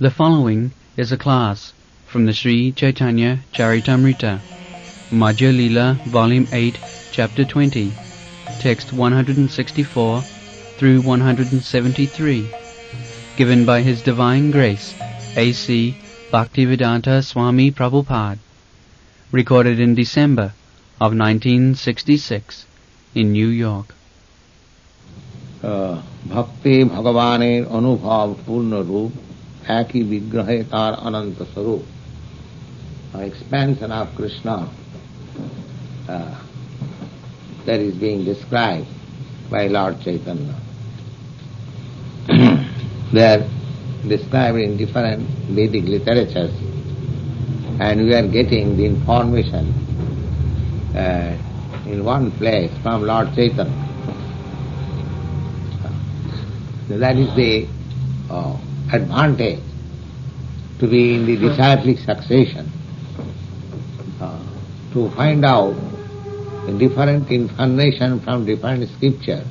The following is a class from the Sri Chaitanya Charitamrita, Madhya Leela, Volume 8, Chapter 20, Text 164 through 173, given by His Divine Grace, A.C. Bhaktivedanta Swami Prabhupada, recorded in December of 1966 in New York. Bhakti Bhagavanir Anubhav Purna Roop Eki Vigrahe Tar Ananta Sarup. Expansion of Krishna that is being described by Lord Chaitanya. They are described in different Vedic literatures, and we are getting the information in one place from Lord Chaitanya. That is the advantage to be in the disciplic succession, to find out different information from different scriptures.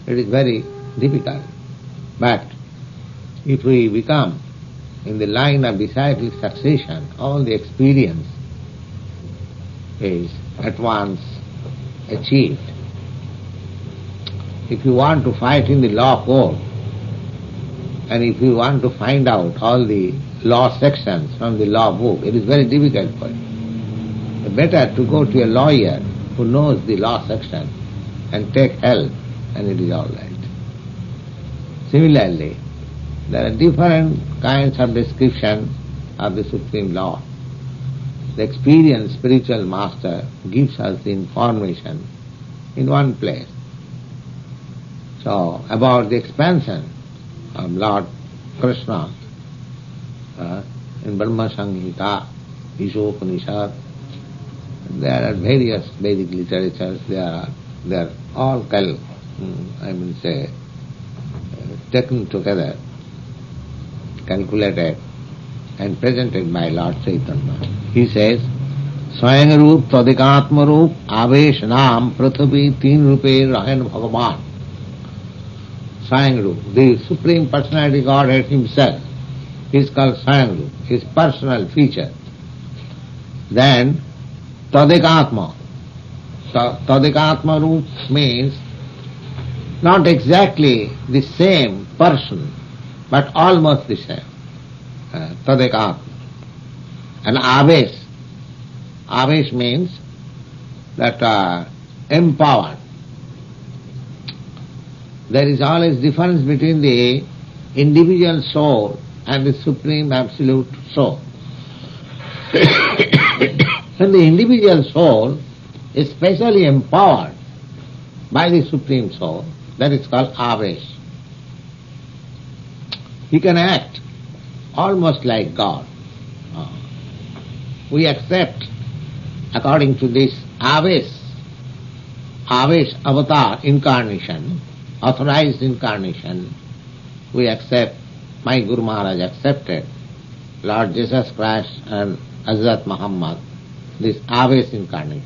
It is very difficult. But if we become in the line of disciplic succession, all the experience is at once achieved. If you want to fight in the law court, and if you want to find out all the law sections from the law book, it is very difficult for you. It's better to go to a lawyer who knows the law section and take help, and it is all right. Similarly, there are different kinds of description of the Supreme Lord. The experienced spiritual master gives us the information in one place. So, about the expansion of Lord Krishna in Brahma Samhita, Ishopanishad, there are various Vedic literatures, they are all taken together, calculated and presented by Lord Chaitanya. He says, Swayang Roop Tadikatma Roop Avesh Nam Prathavi Teen Rupe Rahan Bhagavan. Swayang Roop, the Supreme Personality Godhead Himself, is called Swayang Roop, His personal feature. Then Tadikatma. Tadikatma Roop means not exactly the same person, but almost the same. Tadikatma. And Avesh. Avesh means that empowered. There is always difference between the individual soul and the Supreme Absolute Soul. When the individual soul is specially empowered by the Supreme Soul, that is called Avesh. He can act almost like God. We accept, according to this Avesh avatar incarnation, authorized incarnation, we accept, my Guru Maharaj accepted, Lord Jesus Christ and Hazrat Muhammad, this Avesh incarnation.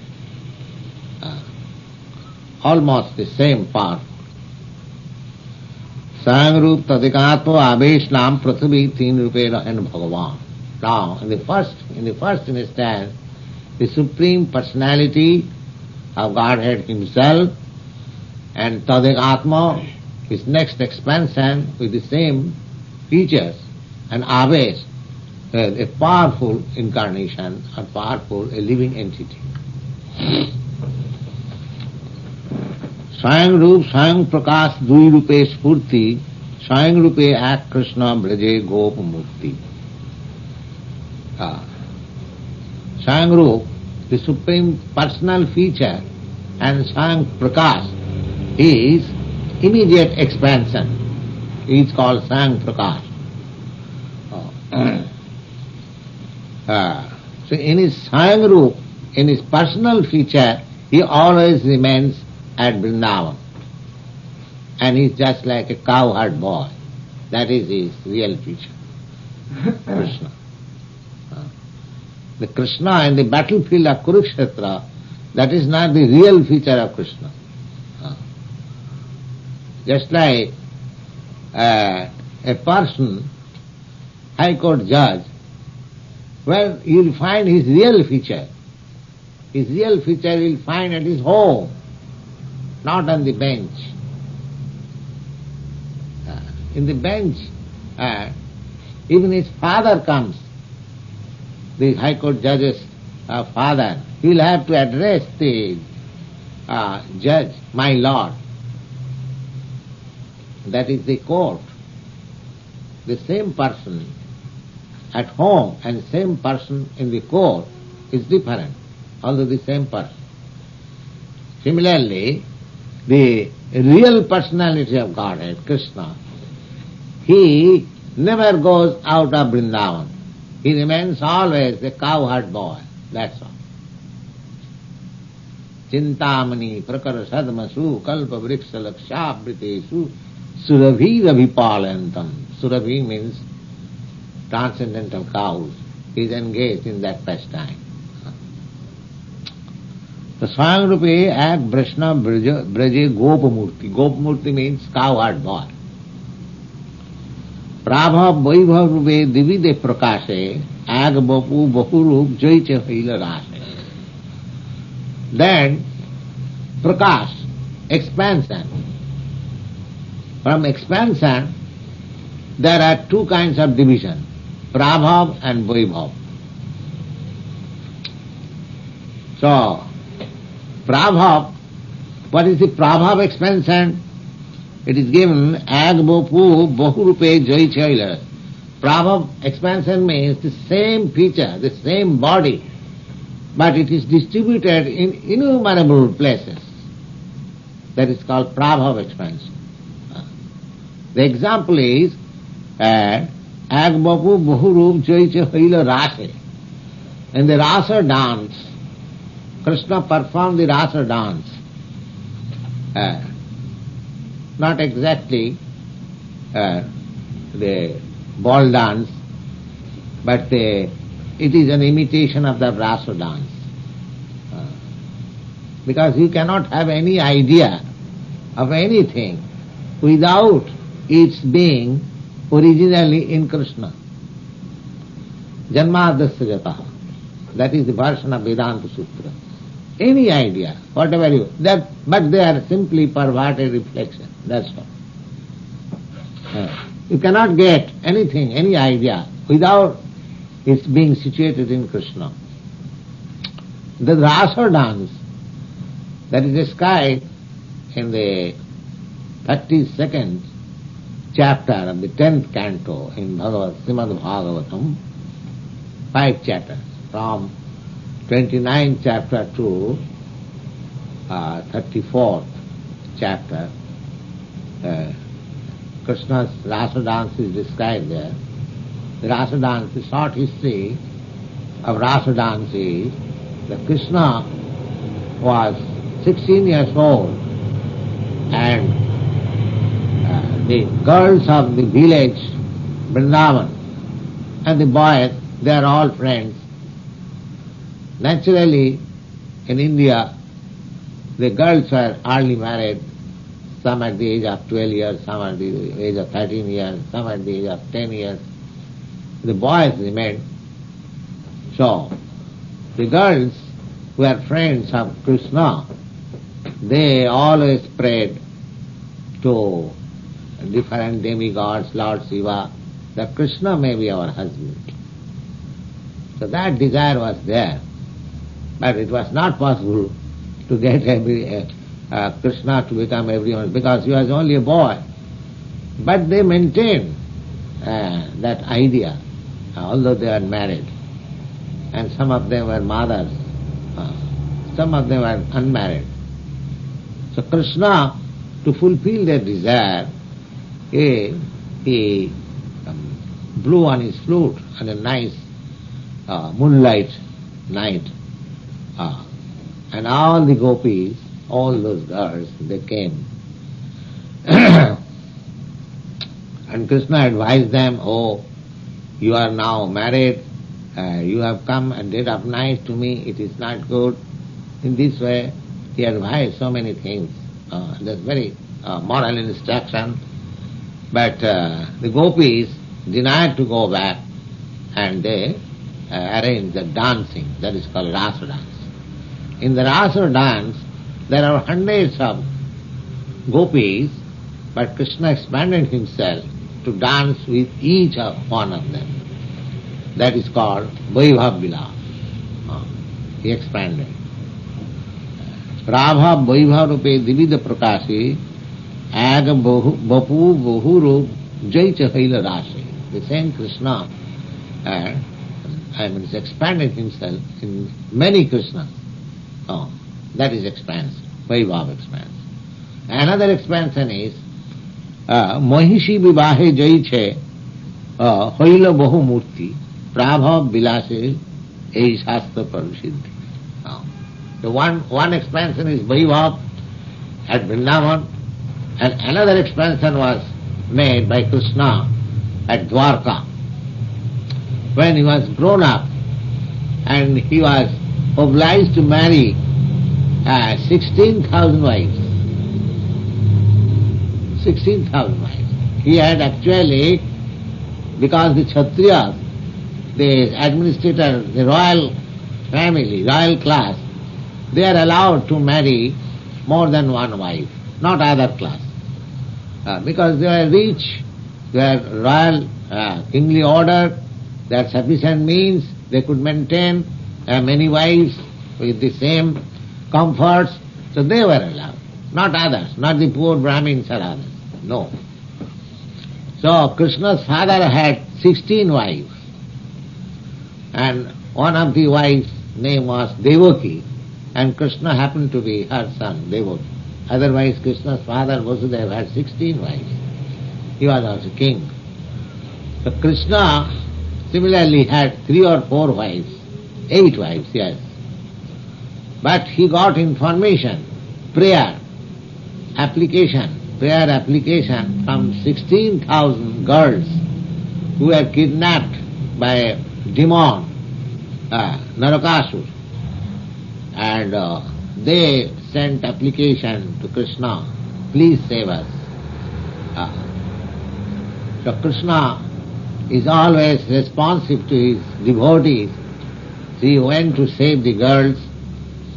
Almost the same part. Swayang Roop Tadikatma Avesh Nam Prathavi Teen Rupe Rahan Bhagavan. Now, in the first instance, the Supreme Personality of Godhead Himself and Tadikatma, His next expansion with the same features, and Avesh, a powerful incarnation, a living entity. Swayang Roop, Swayang Prakash, Dui Rupe Spurti, Swayang Rupe Ak Krishna Braje Gop Mukti. Swayang Roop, the Supreme Personal Feature, and Swayang Prakash is immediate expansion. He is called Swayang Prakash. So in his Swayang Roop, in his personal feature, he always remains at Vrindavan. And he is just like a cowherd boy. That is his real feature. Krishna. The Krishna in the battlefield of Kurukshetra, that is not the real feature of Krishna. Just like a person High Court judge, well, you will find his real feature. His real feature you will find at his home, not on the bench. In the bench, even his father comes, the High Court judge's father, he will have to address the judge, my lord. That is the court. The same person at home and same person in the court is different, although the same person. Similarly, the real personality of Godhead, Krishna, he never goes out of Vrindavan. He remains always a cowherd boy, that's all. Chintamani prakara sadmasu kalpa vriksha lakshabritesu surabhi rabhipalantam. Surabhi means transcendental cows. He is engaged in that pastime. The Swayam Rupe ek Brishna Braje Gopamurti. Gopamurti means cowherd boy. Prabha Vaibhav Rupe Divide Prakashe Ag Bapu Bahurup Jaicha Hila Rase. Then Prakash, expansion. From expansion there are two kinds of division, Prabhav and Vaibhav. So, Prabhav, what is the Prabhav expansion? It is given Ag Bapu Bahurupe Jai Chaila. Prabhav expansion means the same feature, the same body, but it is distributed in innumerable places. That is called Prabhav expansion. The example is Ag Bapu Bahurup Jaicha Haila Rase. In the Rasa dance, Krishna performed the Rasa dance. Not exactly the ball dance, but it is an imitation of the Rasa dance. Because you cannot have any idea of anything without its being originally in Krishna. Janmadasya jataha. That is the version of Vedanta Sutra. Any idea, whatever you, but they are simply perverted reflection, that's all. You cannot get anything, any idea, without its being situated in Krishna. The Rasa dance, that is described in the 32nd chapter of the 10th canto in Srimad Bhagavatam, 5 chapters, from 29th chapter to 34th chapter. Krishna's Rasa dance is described there. The Rasa dance, the short history of Rasa dance is that Krishna was 16 years old and the girls of the village, Vrindavan, and the boys, they are all friends. Naturally, in India, the girls were early married, some at the age of 12 years, some at the age of 13 years, some at the age of 10 years. The boys remained. So, the girls who are friends of Krishna, they always prayed to different demigods, Lord Shiva, that Krishna may be our husband. So that desire was there. But it was not possible to get Krishna to become everyone, because he was only a boy. But they maintained that idea, although they were married. And some of them were mothers, some of them were unmarried. So Krishna, to fulfill their desire, he blew on his flute on a nice moonlight night. And all the gopis, all those girls, they came. And Krishna advised them, oh, you are now married, you have come at dead of night to me, it is not good. In this way, he advised so many things. That's very moral instruction. But the gopis denied to go back. and they arrange the dancing, that is called Rasa dance. In the Rasa dance, there are hundreds of gopis, but Krishna expanded himself to dance with each one of them. That is called Vaibhav Vilas. He expanded. Prabha Vaibhav Rupe Divida Prakasi Aga Bapu Bahuru Jai Chahaila Rasi. The same Krishna is expanded himself in many Krishnas. That is expansion, Vaibhav expansion. Another expansion is Mahishi Vivahe Jaiche Haila Bahu Murti Prabha Vilase Ei Shastra Parasiddhi. The one expansion is Vaibhav at Vrindavan, and another expansion was made by Krishna at Dwarka when he was grown up and he was obliged to marry 16,000 wives. 16,000 wives. He had actually, because the Kshatriyas, the administrator, the royal family, royal class, they are allowed to marry more than one wife, not other class. Because they are rich, they are royal, kingly order, they had sufficient means, they could maintain many wives with the same comforts, so they were allowed, not others, not the poor Brahmins or others, no. So Krishna's father had 16 wives, and one of the wives' name was Devaki, and Krishna happened to be her son, Devaki. Otherwise Krishna's father Vasudeva had 16 wives. He was also king. So Krishna similarly had 3 or 4 wives, 8 wives, yes. But he got information, prayer application from 16,000 girls who were kidnapped by a demon, Narakasur. And they sent application to Krishna, please save us. So Krishna is always responsive to his devotees. So he went to save the girls.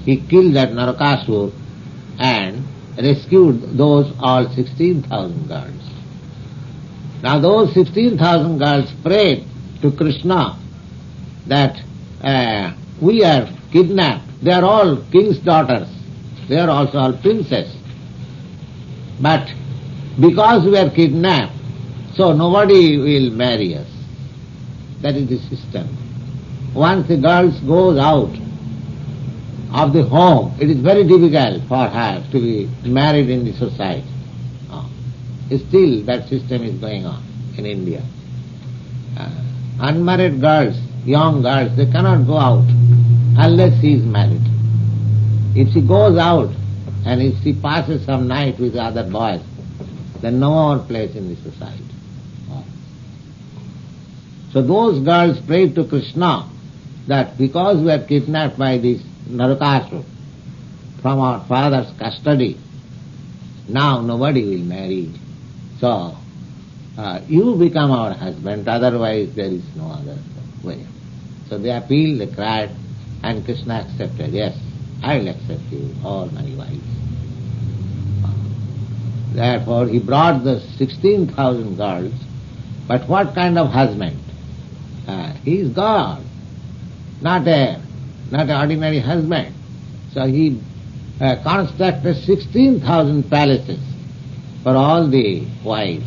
He killed that Narakasur and rescued those all 16,000 girls. Now those 16,000 girls prayed to Krishna that we are kidnapped. They are all king's daughters. They are also all princesses. But because we are kidnapped, so nobody will marry us. That is the system. Once the girl goes out of the home, it is very difficult for her to be married in the society. Still that system is going on in India. Unmarried girls, young girls, they cannot go out unless she is married. If she goes out and if she passes some night with other boys, then no more place in the society. So those girls prayed to Krishna that because we are kidnapped by this Narakasura from our father's custody, now nobody will marry. So you become our husband, otherwise there is no other way. So they appealed, they cried, and Krishna accepted, yes, I will accept you, all my wives. Therefore he brought the 16,000 girls, but what kind of husband? He is God, not an ordinary husband. So he constructed 16,000 palaces for all the wives,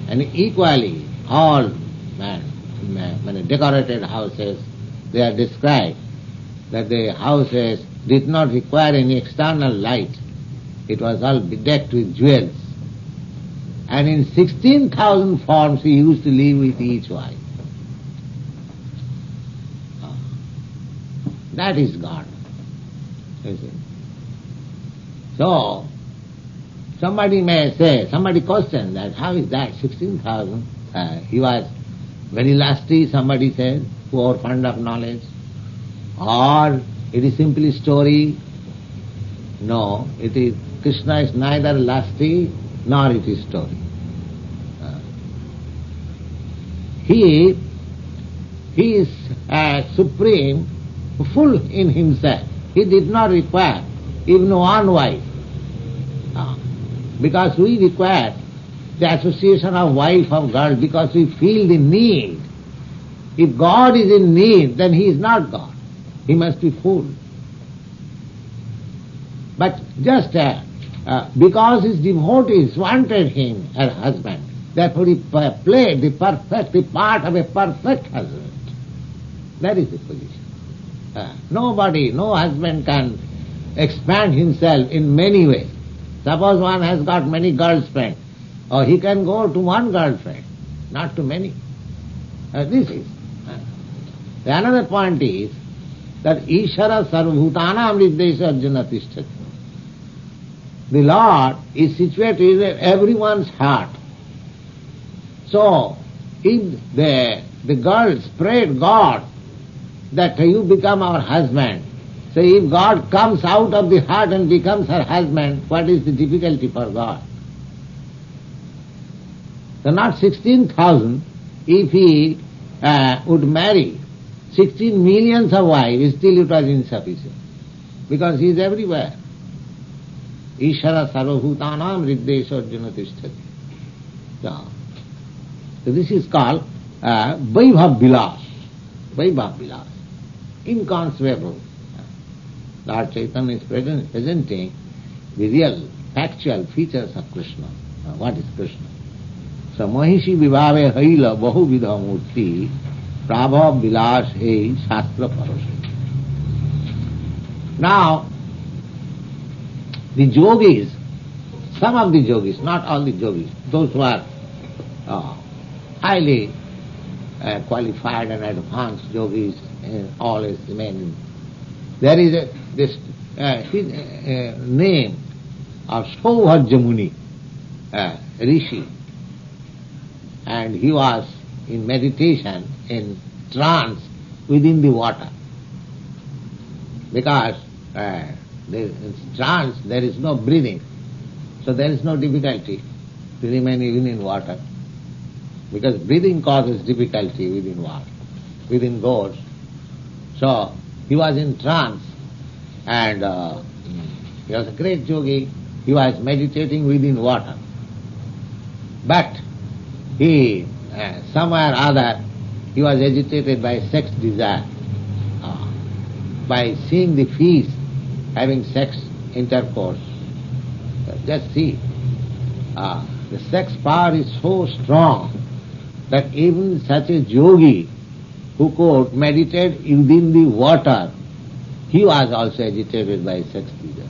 and equally all decorated houses. They are described that the houses did not require any external light. It was all bedecked with jewels. And in 16,000 forms he used to live with each wife. That is God. You see. So, somebody may say, somebody question that, how is that 16,000? He was very lusty, somebody says, who are fond of knowledge. Or it is simply story. No, it is, Krishna is neither lusty nor it is story. He he is supreme, full in himself. He did not require even one wife. Because we require the association of wife, of girl, because we feel the need. If God is in need, then he is not God. He must be full. But just because his devotees wanted him as husband, therefore he played the part of a perfect husband. That is the position. Nobody, no husband can expand himself in many ways. Suppose one has got many girlfriends, or he can go to one girlfriend, not to many. This is. Another point is that Ishara Sarvabhutanam Riddesha Arjuna Tishtati. The Lord is situated in everyone's heart. So, if the girls prayed God that you become our husband, so if God comes out of the heart and becomes her husband, what is the difficulty for God? So not 16,000, if he would marry 16 millions of wives, still it was insufficient. Because he is everywhere. Ishara sarvabhutanam riddesha arjuna tishtati. So this is called Vaibhav Vilas. Vaibhav Vilas. Inconceivable. Lord Chaitanya is presenting the real, factual features of Krishna. What is Krishna? So Mahishi Vibhave Haila Bahuvidha Murti Prabhav Vilas Hei Shastra Parasya. Now, the yogis, some of the yogis, not all the yogis, those who are highly qualified and advanced yogis, always remain. There is this name of Saubhajya Muni, Rishi, and he was in meditation, in trance within the water. Because in trance there is no breathing, so there is no difficulty to remain even in water. Because breathing causes difficulty within water, within ghosts. So he was in trance, and he was a great yogi. He was meditating within water. But he, somewhere or other, he was agitated by sex desire. By seeing the fish having sex intercourse. Just see, the sex power is so strong that even such a yogi who could meditate within the water, he was also agitated by sex desire.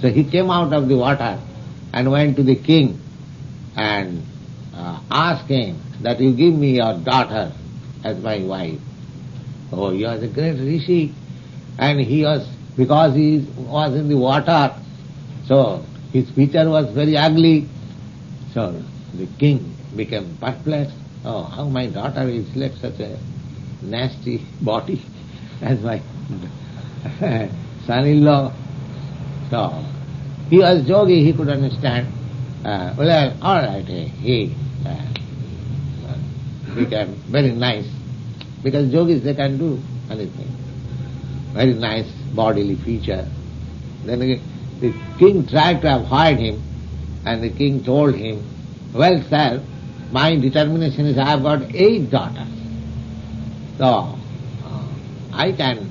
So he came out of the water and went to the king and asked him that you give me your daughter as my wife. Oh, he was a great rishi, and he was, because he was in the water, so his feature was very ugly. So the king became perplexed. Oh, how my daughter will select such a nasty body as my son-in-law. So he was yogi, he could understand. Well, all right, he became very nice, because yogis, they can do anything. Very nice bodily feature. Then the king tried to avoid him, and the king told him, well, sir, my determination is I have got 8 daughters. So I can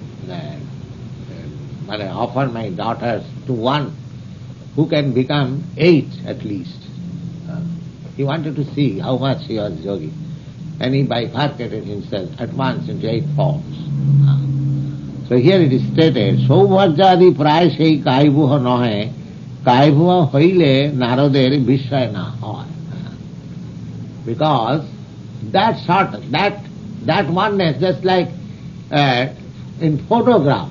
offer my daughters to one who can become 8 at least. He wanted to see how much he was yogi. And he bifurcated himself at once into 8 forms. So here it is stated, Saubhajyadi prayashei kaibuha nohe, kaibuha hoile naroder vishaya na hoy. Because that sort, that oneness, just like in photograph.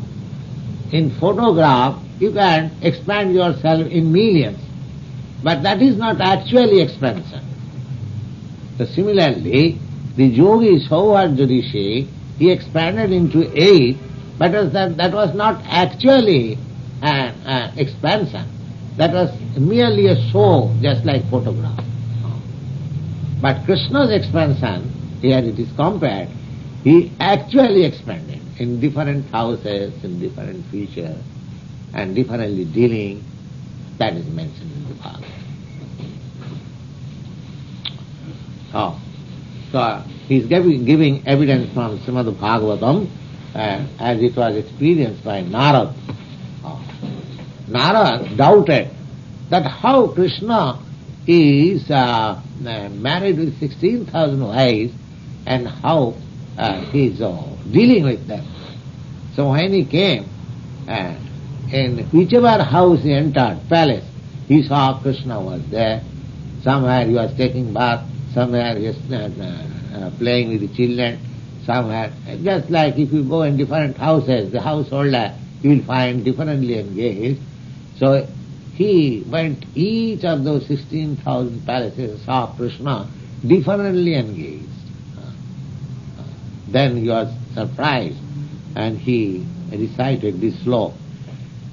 In photograph, you can expand yourself in millions, but that is not actually expansion. So similarly, the yogi Saubhajya Rishi, he expanded into 8, but that was not actually an expansion. That was merely a show, just like photograph. But Krishna's expansion, here it is compared, he actually expanded in different houses, in different features, and differently dealing. That is mentioned in the Bhagavad. Oh. So he is giving evidence from Srimad Bhagavatam as it was experienced by Narad. Oh. Narad doubted that how Krishna is married with 16,000 wives and how he is dealing with them. So when he came, in whichever house he entered, palace, he saw Krishna was there. Somewhere he was taking bath, somewhere he was playing with the children, somewhere. Just like if you go in different houses, the householder you will find differently engaged. So he went each of those 16,000 palaces, saw Krishna differently engaged. Then he was surprised and he recited this sloka.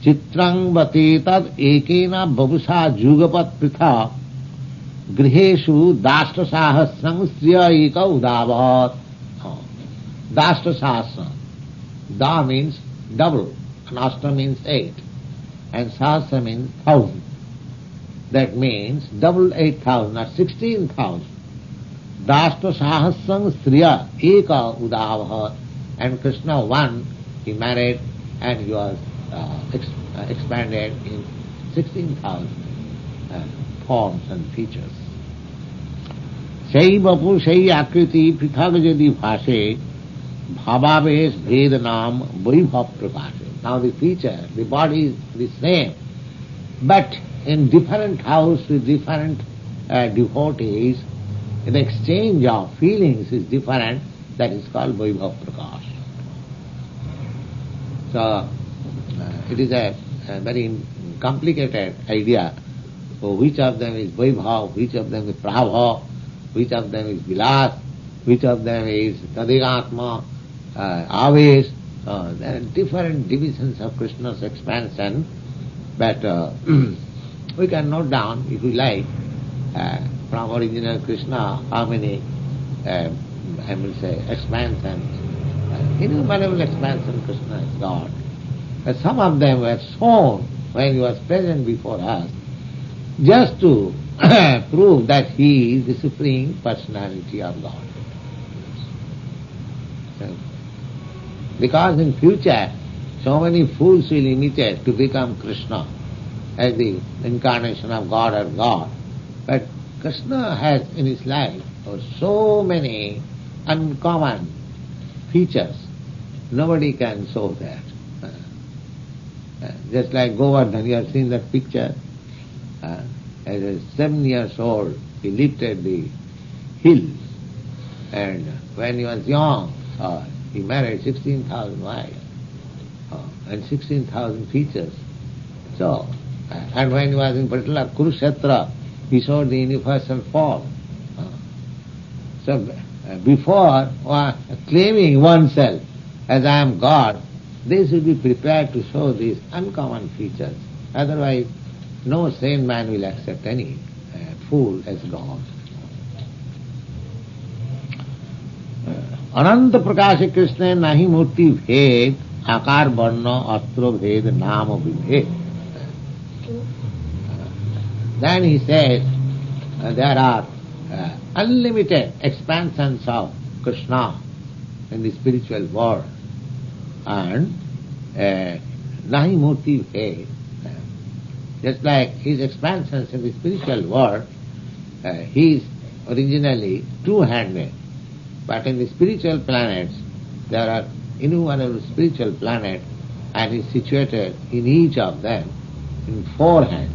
Chitrang vatetad ekena babusha jugapat pritha griheshu dashta sahasram striya eka udavat. Dashta sahasram. Da means double, and ashta means 8, and sahasra means 1,000. That means double 8,000 or 16,000. Dashta sahasram striya eka udavat. And Krishna one, he married and he was expanded in 16,000 forms and features. Sei bapu sei akriti prithag jadi bhashe bhavavesh bhed naam vaibhav prakashe. Now the feature, the body is the same, but in different house with different devotees, the exchange of feelings is different. That is called vaibhav prakash. So it is a very complicated idea. So which of them is vaibhav, which of them is prabhav, which of them is vilas, which of them is tadigatma, aves. There are different divisions of Krishna's expansion, but we can note down, if we like, from original Krishna, how many, I will say, expansions. Innumerable expansion Krishna is God. But some of them were shown when he was present before us, just to prove that he is the Supreme Personality of God. Because in future, so many fools will imitate to become Krishna as the incarnation of God or God. But Krishna has in his life so many uncommon features. Nobody can show that. Just like Govardhan, you have seen that picture. As a 7 years old, he lifted the hill, and when he was young, he married 16,000 wives and 16,000 features. So, and when he was in particular Kurukshetra, he showed the universal form. So, before claiming oneself as I am God, they should be prepared to show these uncommon features. Otherwise, no sane man will accept any fool as God. Ananta Prakasha Krishna nahi murti bhed akar varna astro bhed nama vibhed. Then he says there are unlimited expansions of Krishna in the spiritual world, and nahi murti bhed. Just like his expansions in the spiritual world, he is originally two-handed. But in the spiritual planets, there are innumerable spiritual planets, and he is situated in each of them in 4 hands.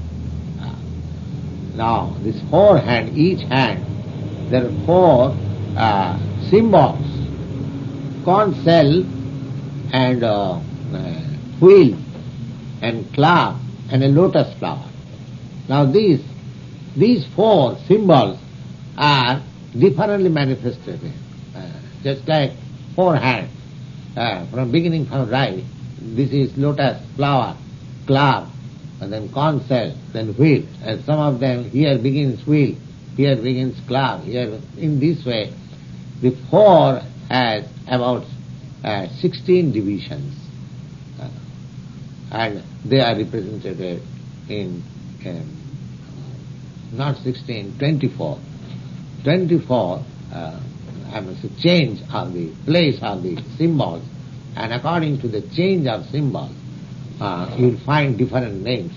Now, this 4 hand, each hand, there are 4 symbols: conch shell and wheel and club and a lotus flower. Now these 4 symbols are differently manifested. Just like 4 hands, from beginning from right, this is lotus flower, club, and then conch shell, then wheel, and some of them here begins wheel, here begins club, here in this way. The four has about 16 divisions, and they are represented in not 16, 24. 24 change of the place of the symbols, and according to the change of symbols, you will find different names.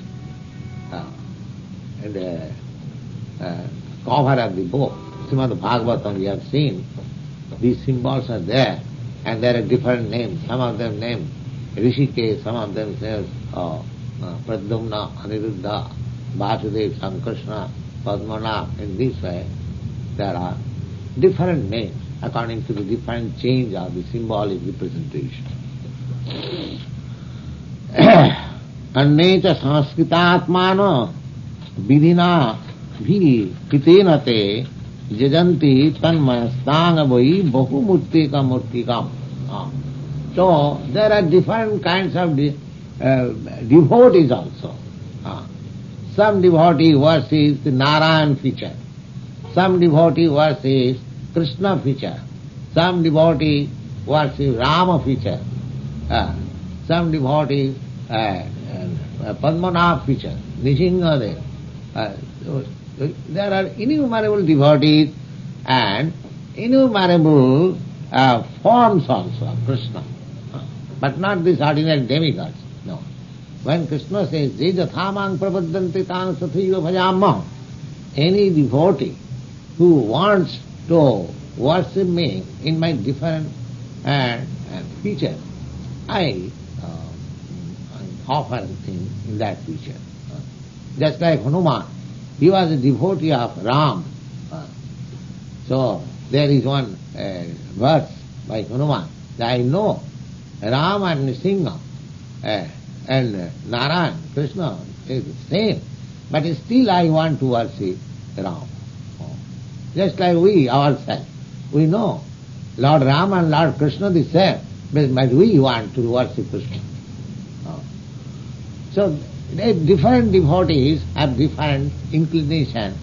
In the cover of the book, Srimad Bhagavatam, we have seen these symbols are there, and there are different names. Some of them named Rishikesh, some of them says Pradyumna, Aniruddha, Vasudev, Sankrishna, Padmanabh. In this way, there are different names according to the different change of the symbolic representation. Annecha sanskritatmano vidina bhi hitena te jajanti tanmayastanga vai bahumurtika murtikam. So there are different kinds of devotees also. Some devotee worships the Narayan feature. Some devotee worships Krishna feature. Some devotee worships Rama feature. Some devotees Padmanabh feature, Nishingadev. There are innumerable devotees and innumerable forms also of Krishna. But not these ordinary demigods, no. When Krishna says, Jejathamang prapadanti tan sathaiva bhajamah, any devotee who wants to worship me in my different features, I offer him in that feature. Just like Hanuman, he was a devotee of Ram. So there is one verse by Hanuman that I know Ram and Nrsimha and Narayan, Krishna is the same, but still I want to worship Ram. Just like we ourselves, we know Lord Ram and Lord Krishna the same, but we want to worship Krishna. So different devotees have different inclination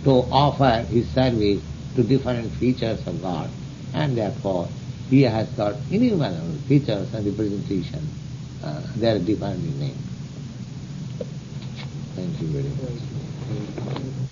to offer his service to different features of God, and therefore he has got innumerable features and representation. They are different in name. Thank you very much.